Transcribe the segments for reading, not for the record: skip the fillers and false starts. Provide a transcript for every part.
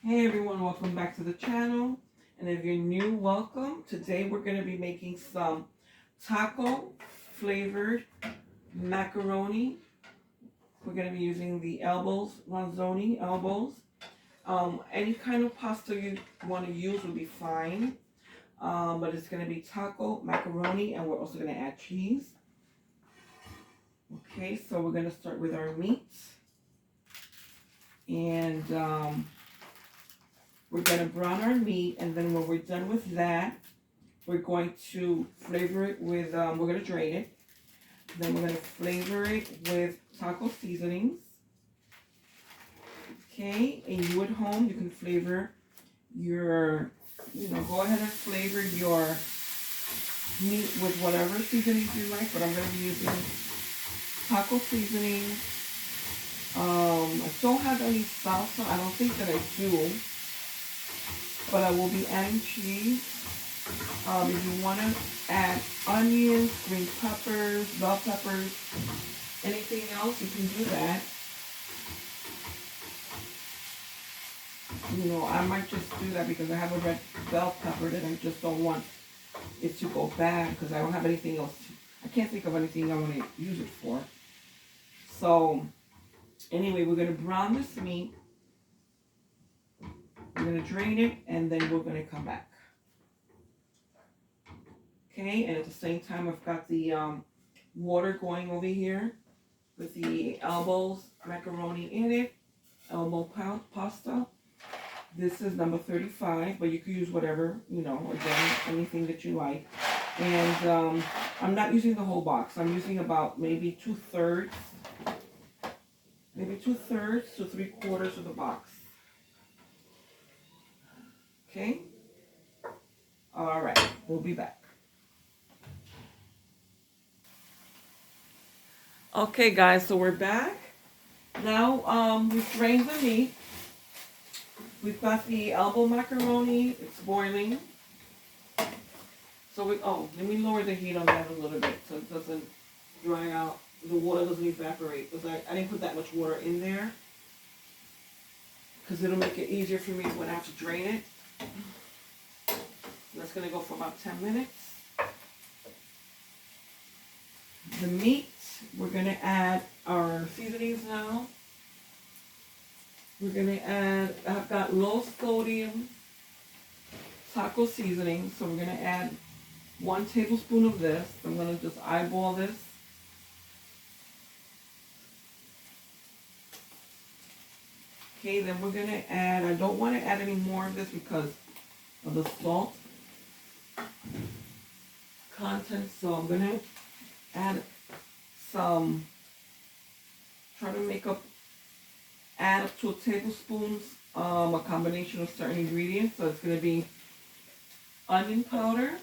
Hey everyone, welcome back to the channel. And if you're new, welcome. Today we're going to be making some taco flavored macaroni. We're going to be using the ronzoni elbows. Any kind of pasta you want to use will be fine. But it's going to be taco macaroni, and we're also going to add cheese. Okay, so we're going to start with our meat. And we're going to brown our meat, and then when we're done with that, we're going to flavor it with, we're going to drain it. Then we're going to flavor it with taco seasonings. Okay, and you at home, you can flavor your, go ahead and flavor your meat with whatever seasonings you like, but I'm going to be using taco seasonings. I don't have any salsa. I don't think that I do. But I will be adding cheese. If you want to add onions, green peppers, bell peppers, anything else, you can do that. I might just do that because I have a red bell pepper that I just don't want it to go bad because I don't have anything else. I can't think of anything I want to use it for. So, anyway, we're going to brown this meat. We're going to drain it, and then we're going to come back. Okay, and at the same time, I've got the water going over here with the elbows macaroni in it, elbow pasta. This is number 35, but you could use whatever, again, anything that you like. And I'm not using the whole box. I'm using about maybe 2/3 to 3/4 of the box. Okay? All right, we'll be back. Okay, guys, so we're back. Now, we've drained the meat. We've got the elbow macaroni. It's boiling. So let me lower the heat on that a little bit so it doesn't dry out. The water doesn't evaporate because I didn't put that much water in there because it'll make it easier for me when I have to drain it. That's going to go for about 10 minutes. The meat, we're going to add our seasonings now. We're going to add, I've got low sodium taco seasoning, so we're going to add 1 tablespoon of this. I'm going to just eyeball this. Okay, then we're going to add, I don't want to add any more of this because of the salt content, so I'm going to add some, try to add up to 2 tablespoons, a combination of certain ingredients. So it's going to be onion powder,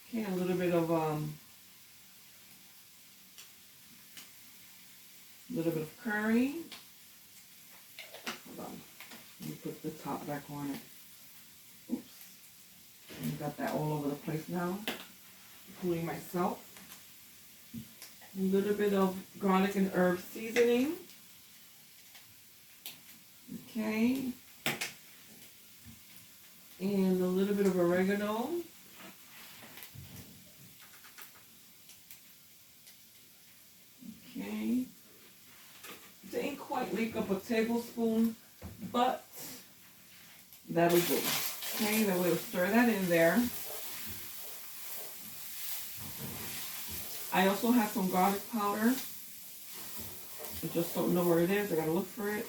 okay, a little bit of curry. Hold on, let me put the top back on it. Oops, and got that all over the place now, including myself. A little bit of garlic and herb seasoning. Okay. And a little bit of oregano. Okay. Didn't quite make up a tablespoon, but that'll do. Okay, then we'll stir that in there. I also have some garlic powder. I just don't know where it is. I gotta look for it.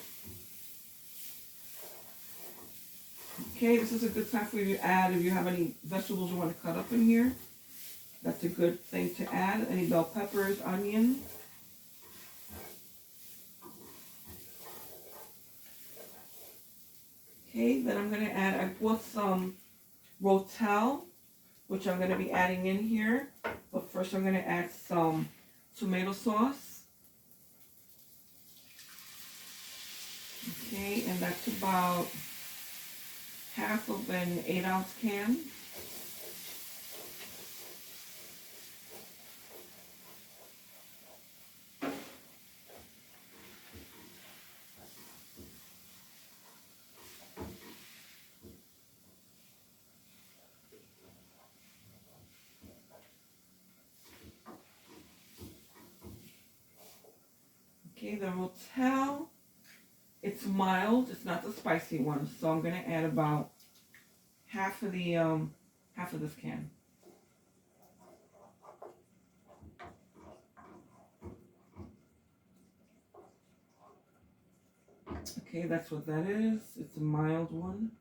Okay, this is a good time for you to add, if you have any vegetables you want to cut up in here. That's a good thing to add. Any bell peppers, onions. Okay, then I'm going to add, I bought some Rotel, which I'm going to be adding in here. But first I'm going to add some tomato sauce. Okay, and that's about half of an 8-ounce can. Okay, the Rotel, it's mild. It's not the spicy one, so I'm gonna add about half of this can. Okay, that's what that is. It's a mild one.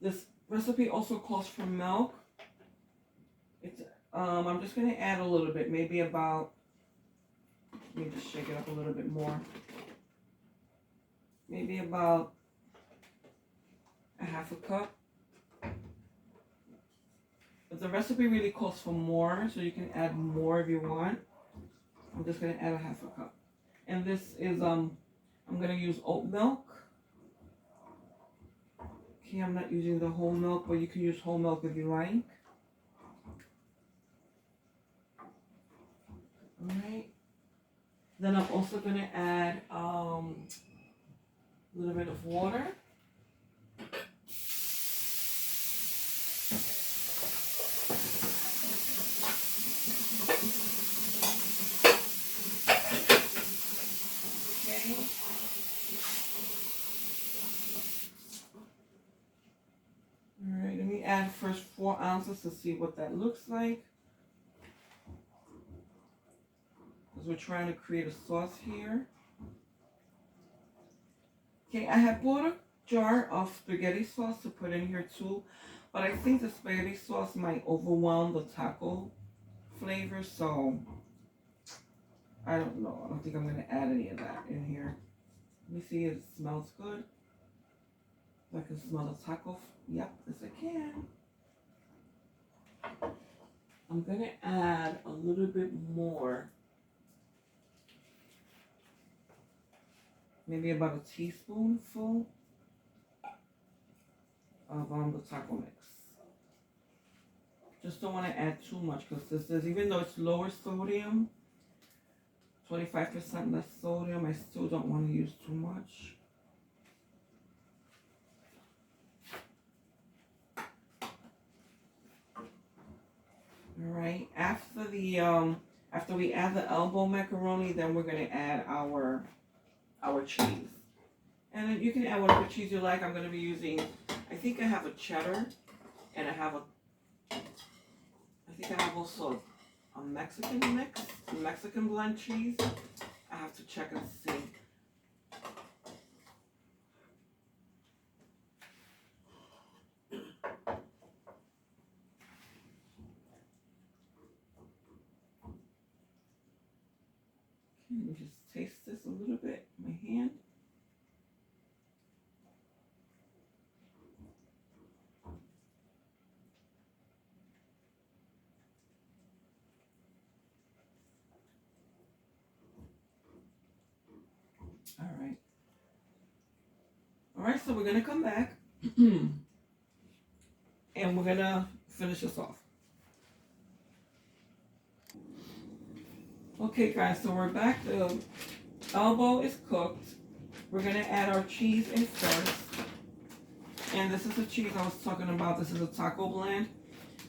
This recipe also calls for milk. It's I'm just gonna add a little bit, maybe about, let me just shake it up a little bit more. Maybe about a half a cup. But the recipe really calls for more, so you can add more if you want. I'm just gonna add a half a cup. And this is I'm gonna use oat milk. Okay, I'm not using the whole milk, but you can use whole milk if you like. Alright. Then I'm also gonna add a little bit of water. Okay. Alright, let me add first 4 ounces to see what that looks like. Because we're trying to create a sauce here. Okay, I have bought a jar of spaghetti sauce to put in here too, but I think the spaghetti sauce might overwhelm the taco flavor, so I don't know. I don't think I'm gonna add any of that in here. Let me see if it smells good. If I can smell the taco. Yep, yes I can. I'm gonna add a little bit more. Maybe about a teaspoonful of the taco mix. Just don't want to add too much because this is, even though it's lower sodium, 25% less sodium, I still don't want to use too much. Alright, after we add the elbow macaroni, then we're gonna add our cheese. And then you can add whatever cheese you like. I'm gonna be using, I think I have a cheddar, and I think I have also a Mexican mix, a Mexican blend cheese. I have to check and see. Let me just taste this a little bit in my hand. Alright. Alright, so we're gonna come back and we're gonna finish this off. Okay guys, so we're back. The elbow is cooked. We're gonna add our cheese in first. And this is the cheese I was talking about. This is a taco blend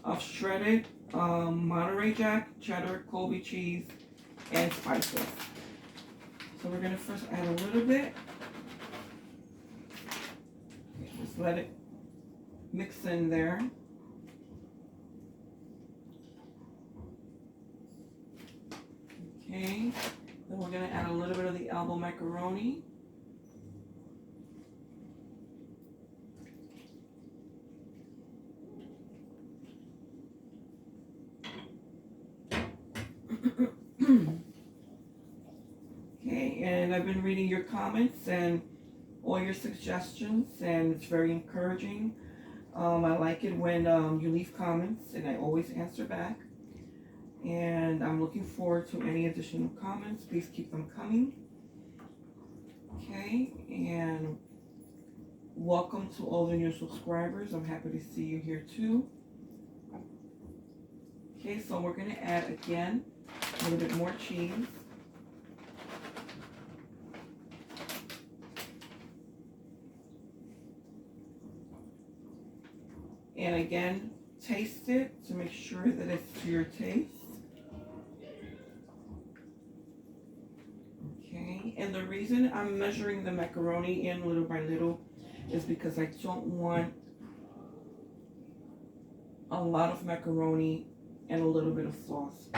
of shredded Monterey Jack, cheddar, Colby cheese, and spices. So we're gonna first add a little bit. Just let it mix in there. Okay, then we're gonna add a little bit of the elbow macaroni. Okay, and I've been reading your comments and all your suggestions, and it's very encouraging. I like it when you leave comments, and I always answer back. And I'm looking forward to any additional comments. Please keep them coming. Okay, and welcome to all the new subscribers. I'm happy to see you here too. Okay, so we're going to add again a little bit more cheese. And again, taste it to make sure that it's to your taste. Okay, and the reason I'm measuring the macaroni in little by little is because I don't want a lot of macaroni and a little bit of sauce.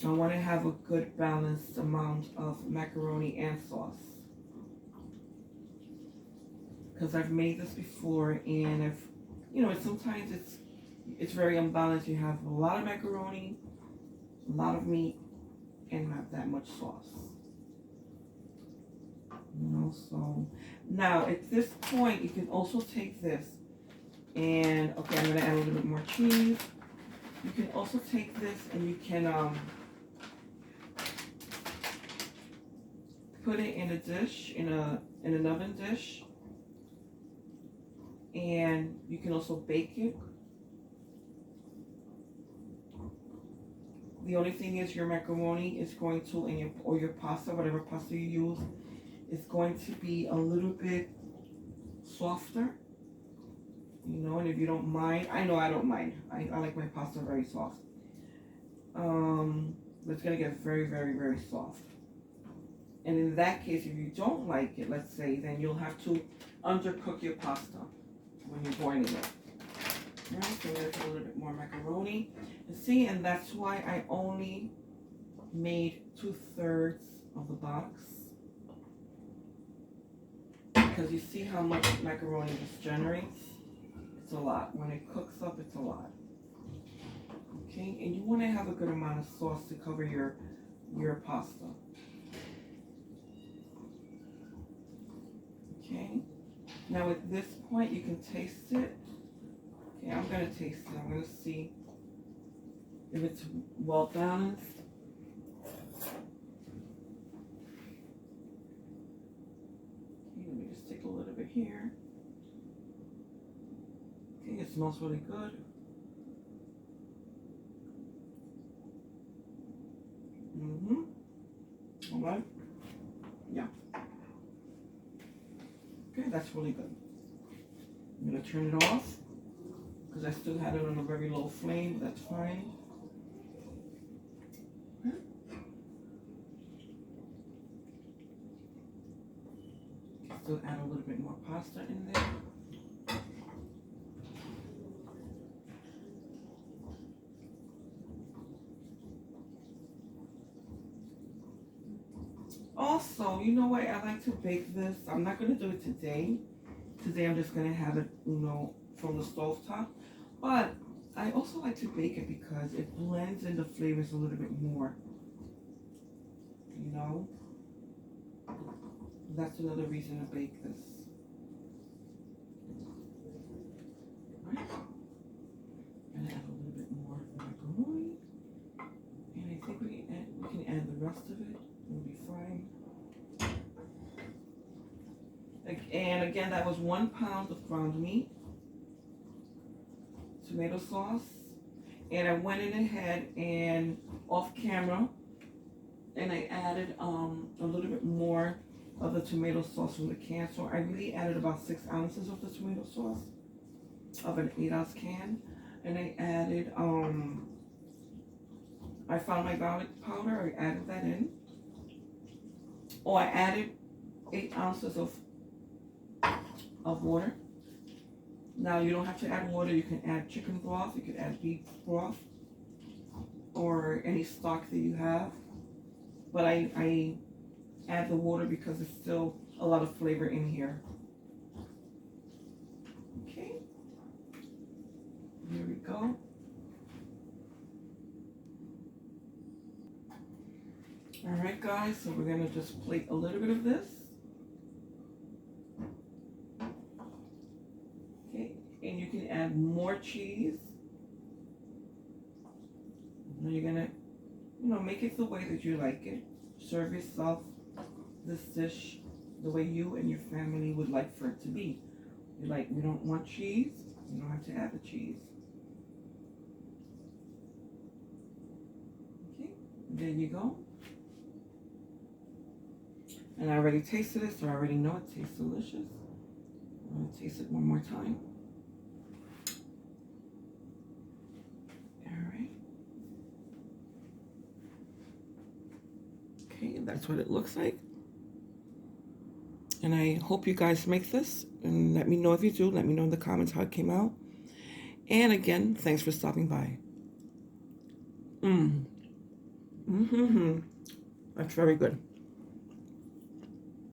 I want to have a good balanced amount of macaroni and sauce. Because I've made this before, and sometimes it's very unbalanced. You have a lot of macaroni, a lot of meat, and not that much sauce. So now at this point, you can also take this and, okay, I'm gonna add a little bit more cheese. You can also take this and you can put it in a dish, in an oven dish, and you can also bake it. The only thing is your macaroni is going to, or your pasta, whatever pasta you use, is going to be a little bit softer. And if you don't mind, I know I don't mind. I like my pasta very soft. But it's gonna get very, very, very soft. And in that case, if you don't like it, let's say, then you'll have to undercook your pasta when you're boiling it. Alright, so I'm gonna put a little bit more macaroni. And that's why I only made 2/3 of the box. Because you see how much macaroni this generates? It's a lot. When it cooks up, it's a lot. Okay, and you want to have a good amount of sauce to cover your pasta. Okay, now at this point you can taste it. Okay, I'm going to taste it. I'm going to see if it's well balanced. Okay, let me just take a little bit here. Okay, it smells really good. All right. Yeah. Okay, that's really good. I'm going to turn it off because I still had it on a very low flame. That's fine. Still add a little bit more pasta in there. Also, you know what? I like to bake this. I'm not going to do it today. Today I'm just going to have it, from the stove top. But I also like to bake it because it blends in the flavors a little bit more. That's another reason to bake this. Right. I'm gonna add a little bit more macaroni, and I think we can add the rest of it. It'll be fine. And again, that was 1 pound of ground meat, tomato sauce, and I went in ahead and off camera, and I added a little bit more of the tomato sauce from the can. So I really added about 6 ounces of the tomato sauce of an 8-ounce can. And I added, I found my garlic powder, I added that in. Oh, I added 8 ounces of water. Now you don't have to add water, you can add chicken broth, you can add beef broth, or any stock that you have. But I add the water because there's still a lot of flavor in here. Okay, here we go. All right, guys, so we're gonna just plate a little bit of this. Okay, and you can add more cheese. Now you're gonna, make it the way that you like it. Serve yourself this dish the way you and your family would like for it to be. You don't want cheese, you don't have to add the cheese. Okay, there you go. And I already tasted it, so I already know it tastes delicious. I'm gonna taste it one more time. That's what it looks like. And I hope you guys make this. And let me know if you do. Let me know in the comments how it came out. And again, thanks for stopping by. That's very good.